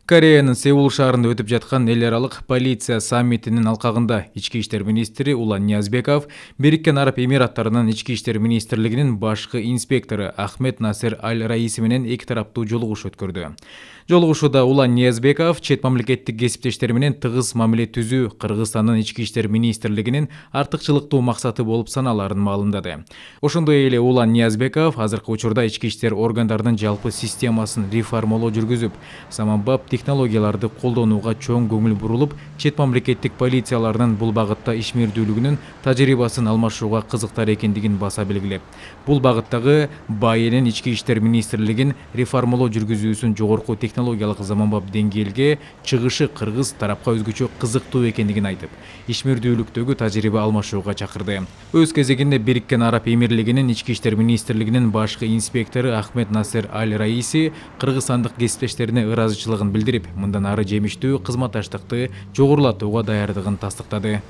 Кореянын Сеул шаарында өтүп жаткан эл аралык полиция саммитинин алкагында ички иштер министри Улан Ниязбеков Бириккен Араб Эмираттарынын ички иштер министрлигинин башкы инспектору Ахмед Насер Аль-Раиси менен эки тараптуу жолугуш өткөрдү. Жолугушууда Улан Ниязбеков чет мамлекеттик кесиптештери менен тыгыз мамиле түзүү Кыргызстандын ички иштер министрлигинин артыкчылыктуу максаты болуп саналарын маалымдады. Ошондой эле Улан Ниязбеков азыркы учурда ички иштер органдарынын жалпы системасын реформалоо жүргүзүп, заманбап технологияларды колдонууга чоң көңүл бурулуп, чет мамлекеттик полицияларынын бул багытта ишмердүүлүгүнүн тажрыйбасын алмашууга кызыктар экендигин баса белгилеп, бул багыттагы БАЭнин ички иштер министрлигин реформалоо жүргүзүүсүн жогорку технологиялык заманбап деңгээлге чыгышы кыргыз тарапка өзгөчө кызыктуу экендигин айтып, ишмердүүлүктөгү тажрыйба алмашууга чакырды. Өз кезегинде Бириккен Араб Эмирлигинин ички иштер министрлигинин башкы инспектору Ахмед Насер Аль-Раиси кыргызстандык кесиптештерине ыраазычылыгын билдирип, мындан ары жемиштүү кызматташтыкты жогорулатууга даярдыгын тастыктады.